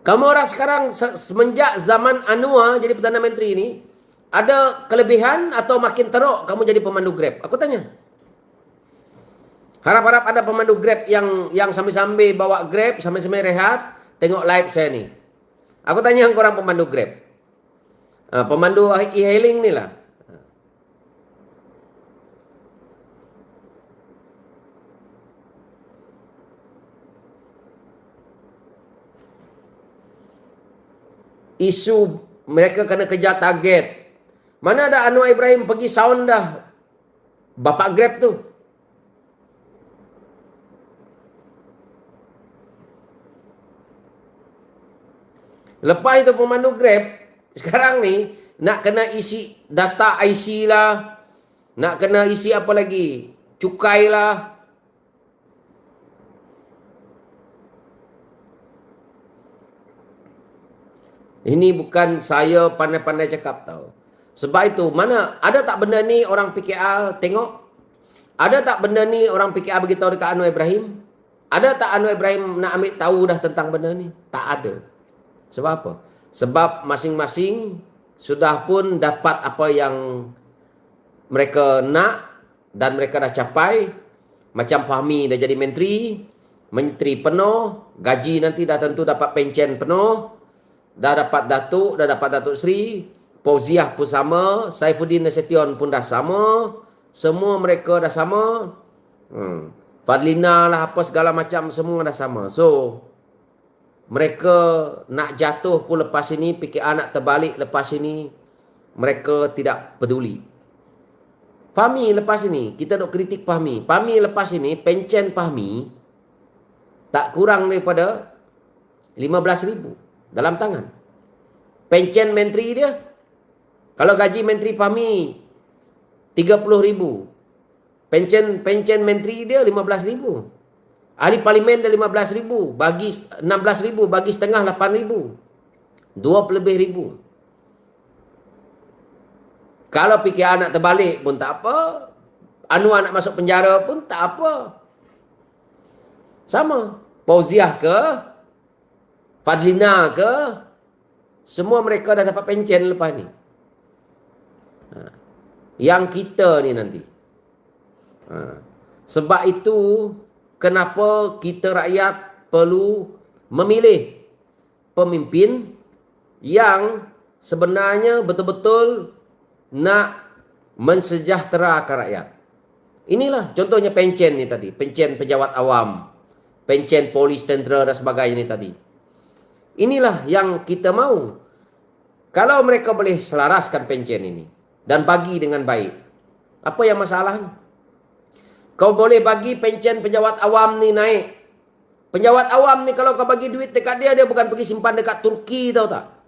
Speaker 1: Kamu orang sekarang semenjak zaman Anwar jadi Perdana Menteri ni, ada kelebihan atau makin teruk kamu jadi pemandu Grab? Aku tanya. Harap-harap ada pemandu Grab yang sambil-sambil bawa Grab, sambil-sambil rehat, tengok live saya ni. Aku tanya korang pemandu Grab. Pemandu e-hailing ni lah. Isu mereka kena kejar target. Mana ada Anwar Ibrahim pergi sound dah bapak Grab tu. Lepas itu pemandu Grab, sekarang ni nak kena isi data IC lah, nak kena isi apa lagi, cukai lah. Ini bukan saya pandai-pandai cakap tau. Sebab itu, mana ada tak benda ni orang PKR tengok? Ada tak benda ni orang PKR beritahu dekat Anwar Ibrahim? Ada tak Anwar Ibrahim nak ambil tahu dah tentang benda ni? Tak ada. Sebab apa? Sebab masing-masing sudah pun dapat apa yang mereka nak dan mereka dah capai. Macam Fahmi dah jadi menteri, menteri penuh, gaji nanti dah tentu dapat pencen penuh, dah dapat Datuk, dah dapat Datuk Seri, Fauziah pun sama, Saifuddin Nasution pun dah sama, semua mereka dah sama. Fadlina lah apa segala macam semua dah sama. So mereka nak jatuh pun lepas ini, PKR nak terbalik lepas ini, mereka tidak peduli. Fahmi lepas ini, kita nak kritik Fahmi. Fahmi lepas ini, pencen Fahmi tak kurang daripada 15,000 dalam tangan. Pencen menteri dia, kalau gaji menteri Fahmi 30,000, pencen menteri dia 15,000. Ahli parlimen dia 15,000, bagi 16,000, bagi setengah 8,000. 20 lebih ribu. Kalau PKR nak terbalik pun tak apa. Anwar nak masuk penjara pun tak apa. Sama. Fauziah ke, Fadlina ke, semua mereka dah dapat pencen lepas ni. Yang kita ni nanti. Sebab itu, kenapa kita rakyat perlu memilih pemimpin yang sebenarnya betul-betul nak mensejahterakan rakyat. Inilah contohnya pencen ni tadi. Pencen pejabat awam, pencen polis, tentera dan sebagainya ni tadi. Inilah yang kita mahu. Kalau mereka boleh selaraskan pencen ini dan bagi dengan baik, apa yang masalahnya? Kau boleh bagi pencen pejabat awam ni naik. Pejabat awam ni kalau kau bagi duit dekat dia, dia bukan pergi simpan dekat Turki, tahu tak?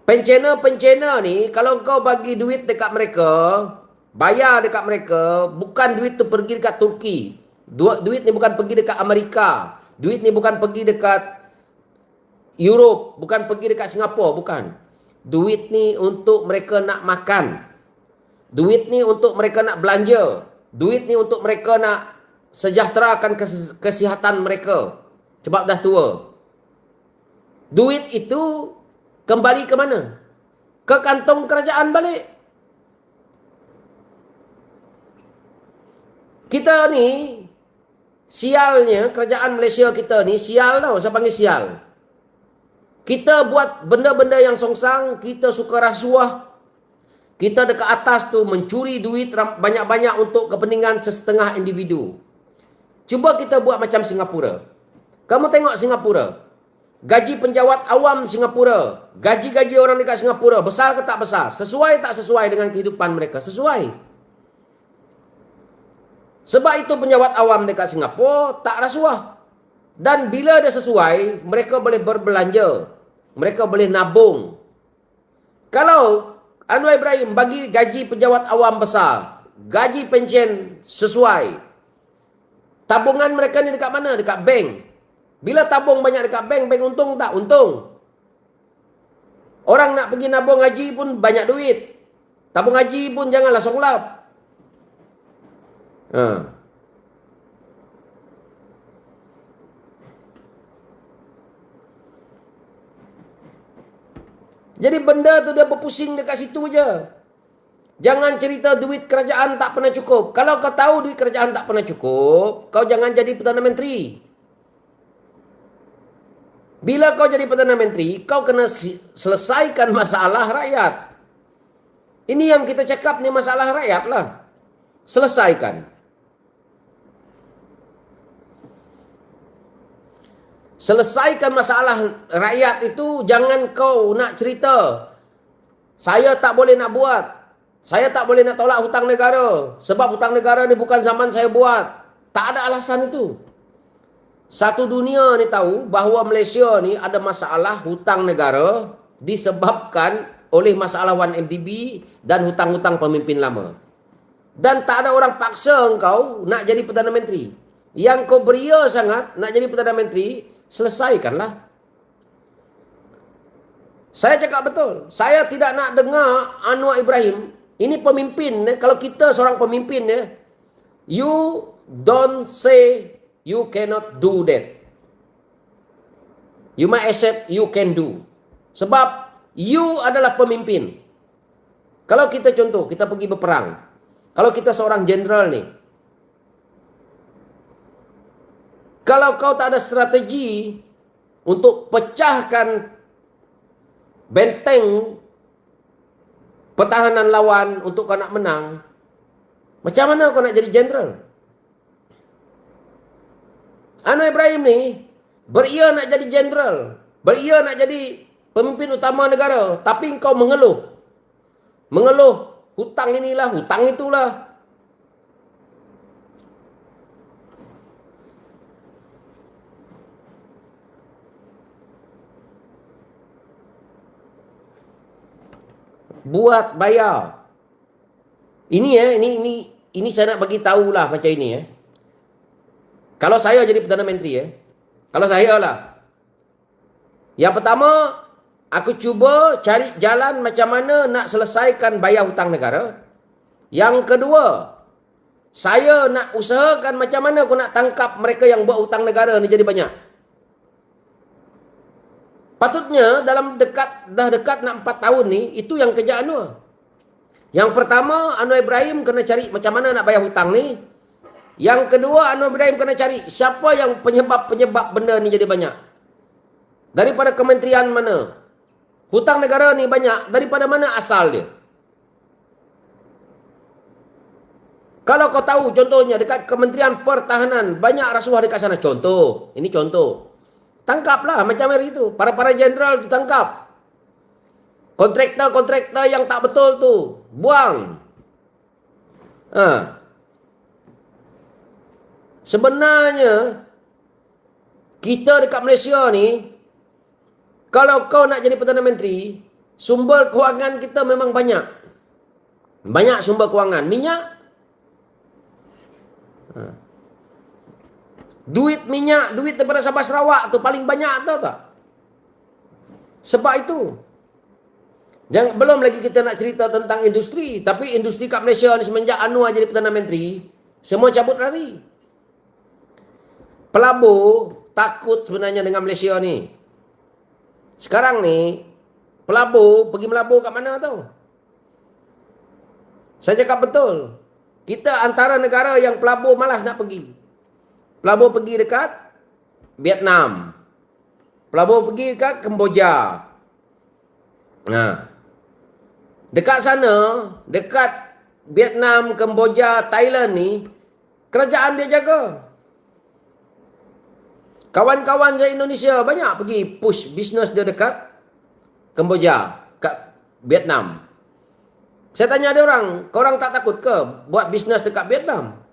Speaker 1: Pencena ni, kalau kau bagi duit dekat mereka, bayar dekat mereka, bukan duit tu pergi dekat Turki. Duit ni bukan pergi dekat Amerika. Duit ni bukan pergi dekat Europe, bukan pergi dekat Singapura, bukan. Duit ni untuk mereka nak makan. Duit ni untuk mereka nak belanja. Duit ni untuk mereka nak sejahterakan kesihatan mereka. Sebab dah tua. Duit itu kembali ke mana? Ke kantong kerajaan balik. Kita ni, sialnya, kerajaan Malaysia kita ni, sial tau. Saya panggil sial. Kita buat benda-benda yang songsang, kita suka rasuah. Kita dekat atas tu mencuri duit banyak-banyak untuk kepentingan sesetengah individu. Cuba kita buat macam Singapura. Kamu tengok Singapura. Gaji penjawat awam Singapura. Gaji-gaji orang dekat Singapura. Besar ke tak besar? Sesuai tak sesuai dengan kehidupan mereka? Sesuai. Sebab itu penjawat awam dekat Singapura tak rasuah. Dan bila dia sesuai, mereka boleh berbelanja. Mereka boleh nabung. Kalau Anwar Ibrahim bagi gaji pejabat awam besar. Gaji pencen sesuai. Tabungan mereka ni dekat mana? Dekat bank. Bila tabung banyak dekat bank, bank untung tak? Untung. Orang nak pergi nabung haji pun banyak duit. Tabung haji pun janganlah songlap. Ha. Jadi benda tu dia berpusing dekat situ je. Jangan cerita duit kerajaan tak pernah cukup. Kalau kau tahu duit kerajaan tak pernah cukup, kau jangan jadi Perdana Menteri. Bila kau jadi Perdana Menteri, kau kena selesaikan masalah rakyat. Ini yang kita cakap ni masalah rakyat lah. Selesaikan. Selesaikan masalah rakyat itu, jangan kau nak cerita. Saya tak boleh nak buat. Saya tak boleh nak tolak hutang negara. Sebab hutang negara ni bukan zaman saya buat. Tak ada alasan itu. Satu dunia ni tahu bahawa Malaysia ni ada masalah hutang negara disebabkan oleh masalah 1MDB dan hutang-hutang pemimpin lama. Dan tak ada orang paksa engkau nak jadi Perdana Menteri. Yang kau beria sangat nak jadi Perdana Menteri, selesaikanlah. Saya cakap betul. Saya tidak nak dengar Anwar Ibrahim. Ini pemimpin. Kalau kita seorang pemimpin, you don't say you cannot do that. You might accept you can do. Sebab you adalah pemimpin. Kalau kita contoh, kita pergi berperang. Kalau kita seorang jenderal ni, kalau kau tak ada strategi untuk pecahkan benteng pertahanan lawan untuk kau nak menang, macam mana kau nak jadi jenderal? Anwar Ibrahim ni beria nak jadi jenderal, beria nak jadi pemimpin utama negara, tapi kau mengeluh. Mengeluh hutang inilah, hutang itulah. Buat bayar. Ini saya nak bagi tahulah macam ini Kalau saya jadi Perdana Menteri kalau saya lah. Yang pertama, aku cuba cari jalan macam mana nak selesaikan bayar hutang negara. Yang kedua, saya nak usahakan macam mana aku nak tangkap mereka yang buat hutang negara ni jadi banyak. Patutnya dah dekat nak 4 tahun ni, itu yang kerja Anwar. Yang pertama, Anwar Ibrahim kena cari macam mana nak bayar hutang ni. Yang kedua, Anwar Ibrahim kena cari siapa yang penyebab benda ni jadi banyak. Daripada kementerian mana? Hutang negara ni banyak, daripada mana asal dia? Kalau kau tahu contohnya dekat Kementerian Pertahanan, banyak rasuah dekat sana. Contoh, ini contoh. Tangkaplah macam hari itu. Para jenderal tu tangkap. Kontraktor-kontraktor yang tak betul tu, buang. Sebenarnya, kita dekat Malaysia ni, kalau kau nak jadi Perdana Menteri, sumber kewangan kita memang banyak. Banyak sumber kewangan. Minyak. Duit minyak, duit daripada Sabah Sarawak tu paling banyak, tahu tak? Sebab itu. Belum lagi kita nak cerita tentang industri. Tapi industri kat Malaysia ni semenjak Anwar jadi Perdana Menteri, semua cabut lari. Pelabur takut sebenarnya dengan Malaysia ni. Sekarang ni, pelabur pergi melabur kat mana tahu? Saya cakap betul. Kita antara negara yang pelabur malas nak pergi. Pelabur pergi dekat Vietnam. Pelabur pergi dekat Kemboja. Dekat sana, dekat Vietnam, Kemboja, Thailand ni, kerajaan dia jaga. Kawan-kawan saya Indonesia banyak pergi push bisnes dia dekat Kemboja, kat Vietnam. Saya tanya dia orang, korang tak takut ke buat bisnes dekat Vietnam?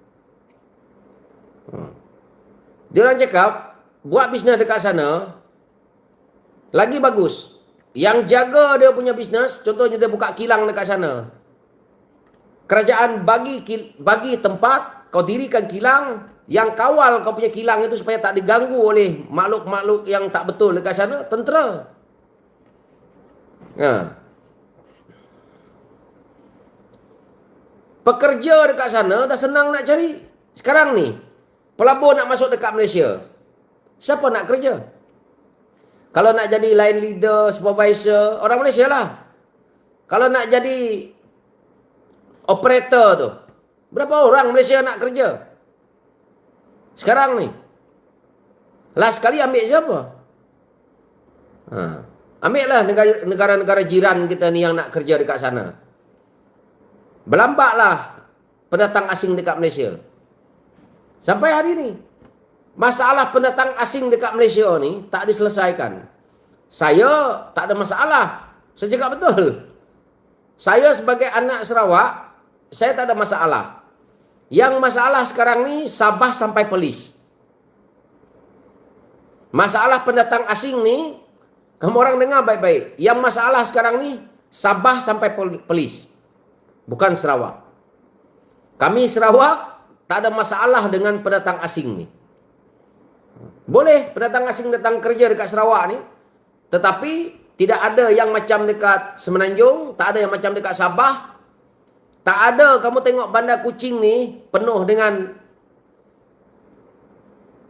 Speaker 1: Dia orang cakap, buat bisnes dekat sana lagi bagus. Yang jaga dia punya bisnes, contohnya dia buka kilang dekat sana. Kerajaan bagi tempat, kau dirikan kilang, yang kawal kau punya kilang itu supaya tak diganggu oleh makhluk-makhluk yang tak betul dekat sana, tentera. Ha. Pekerja dekat sana dah senang nak cari. Sekarang ni, pelabur nak masuk dekat Malaysia. Siapa nak kerja? Kalau nak jadi line leader, supervisor, orang Malaysia lah. Kalau nak jadi operator tu, berapa orang Malaysia nak kerja? Sekarang ni. Last kali ambil siapa? Ha. Ambil lah negara-negara jiran kita ni yang nak kerja dekat sana. Berlambatlah pendatang asing dekat Malaysia. Sampai hari ni. Masalah pendatang asing dekat Malaysia ni tak diselesaikan. Saya tak ada masalah. Saya cakap betul. Saya sebagai anak Sarawak, saya tak ada masalah. Yang masalah sekarang ni Sabah sampai Perlis. Masalah pendatang asing ni, kamu orang dengar baik-baik. Yang masalah sekarang ni Sabah sampai Perlis. Bukan Sarawak. Kami Sarawak tak ada masalah dengan pendatang asing ni. Boleh pendatang asing datang kerja dekat Sarawak ni, tetapi tidak ada yang macam dekat Semenanjung, tak ada yang macam dekat Sabah. Tak ada kamu tengok Bandar Kuching ni penuh dengan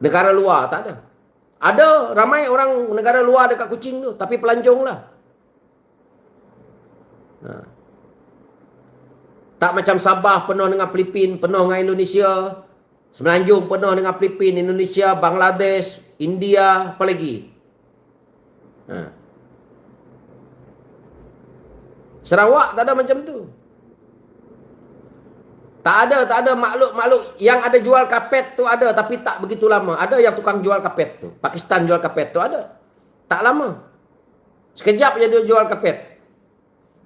Speaker 1: negara luar, tak ada. Ada ramai orang negara luar dekat Kuching tu, tapi pelancong lah. Tak macam Sabah penuh dengan Filipin, penuh dengan Indonesia. Semenanjung penuh dengan Filipin, Indonesia, Bangladesh, India, apa lagi. Sarawak tak ada macam tu. Tak ada makhluk-makhluk yang ada jual kapet tu ada, tapi tak begitu lama. Ada yang tukang jual kapet tu. Pakistan jual kapet tu ada. Tak lama. Sekejap je dia jual kapet.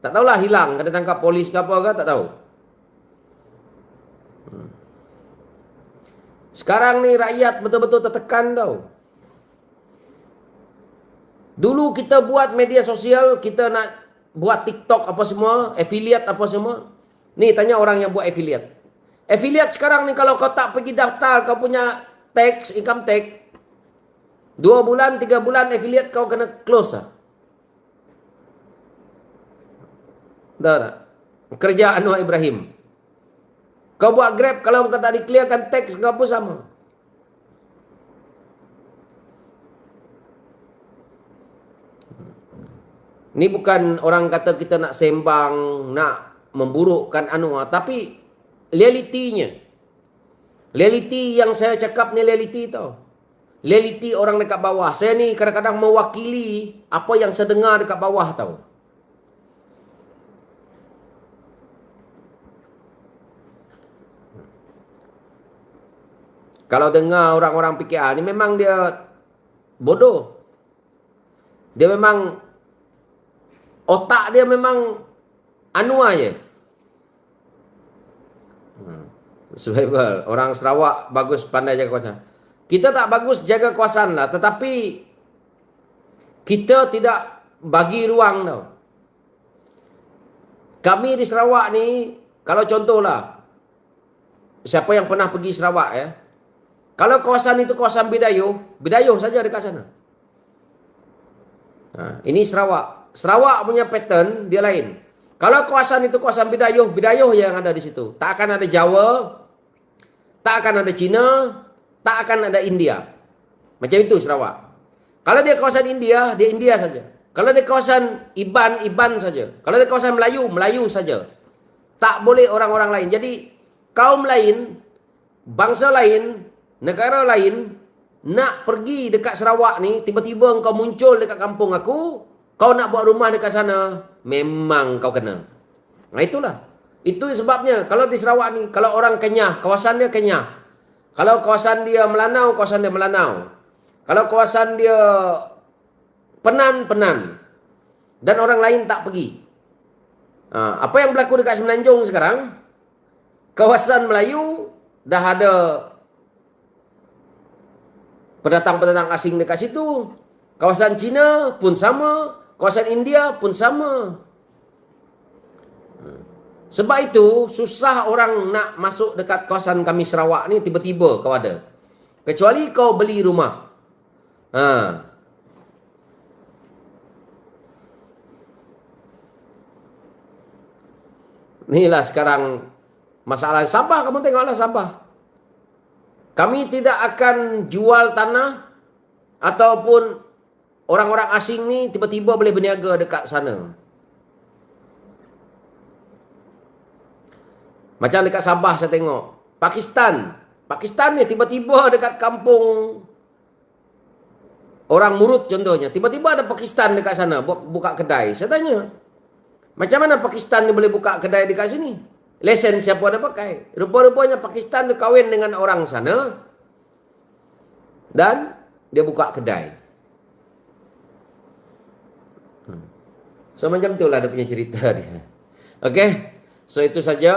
Speaker 1: Tak tahulah hilang, kena tangkap polis ke apa ke, tak tahu. Sekarang ni rakyat betul-betul tertekan tau. Dulu kita buat media sosial, kita nak buat TikTok apa semua, affiliate apa semua. Ni tanya orang yang buat affiliate. Affiliate sekarang ni kalau kau tak pergi daftar, kau punya tax, income tax, 2 bulan, 3 bulan affiliate kau kena close lah. Tahu tak? Kerja Anwar Ibrahim. Kau buat Grab, kalau kau tak declarekan tax, kau pun sama. Ni bukan orang kata kita nak sembang, nak memburukkan Anwar, tapi realitinya. Realiti yang saya cakap ni realiti tau. Realiti orang dekat bawah. Saya ni kadang-kadang mewakili apa yang saya dengar dekat bawah tau. Kalau dengar orang-orang fikir, ni memang dia bodoh. Dia memang, otak dia memang Anwar je. Survival. Orang Sarawak bagus pandai jaga kawasan. Kita tak bagus jaga kawasan lah. Tetapi, kita tidak bagi ruang tau. Kami di Sarawak ni, kalau contohlah, siapa yang pernah pergi Sarawak ya, kalau kawasan itu kawasan Bidayuh saja dekat sana. Ini Sarawak. Sarawak punya pattern dia lain. Kalau kawasan itu kawasan Bidayuh yang ada di situ. Tak akan ada Jawa, tak akan ada Cina, tak akan ada India. Macam itu Sarawak. Kalau dia kawasan India, dia India saja. Kalau dia kawasan Iban saja. Kalau dia kawasan Melayu saja. Tak boleh orang-orang lain. Jadi kaum lain, bangsa lain, negara lain nak pergi dekat Sarawak ni, tiba-tiba kau muncul dekat kampung aku, kau nak buat rumah dekat sana, memang kau kena. Nah itulah. Itu sebabnya kalau di Sarawak ni, kalau orang Kenyah, kawasan dia Kenyah. Kalau kawasan dia Melanau, kawasan dia Melanau. Kalau kawasan dia Penan. Dan orang lain tak pergi. Apa yang berlaku dekat Semenanjung sekarang, kawasan Melayu dah ada pendatang-pendatang asing dekat situ. Kawasan Cina pun sama. Kawasan India pun sama. Sebab itu, susah orang nak masuk dekat kawasan kami Sarawak ni tiba-tiba kau ada. Kecuali kau beli rumah. Ha. Inilah sekarang masalah Sabah. Kamu tengoklah Sabah. Kami tidak akan jual tanah ataupun orang-orang asing ni tiba-tiba boleh berniaga dekat sana. Macam dekat Sabah saya tengok. Pakistan ni tiba-tiba dekat kampung orang Murut contohnya. Tiba-tiba ada Pakistan dekat sana buka kedai. Saya tanya, macam mana Pakistan ni boleh buka kedai dekat sini? Lesen siapa ada pakai? Rupa-rupanya Pakistan tu kahwin dengan orang sana dan dia buka kedai. So macam itulah dia punya cerita dia. Okey. So itu saja.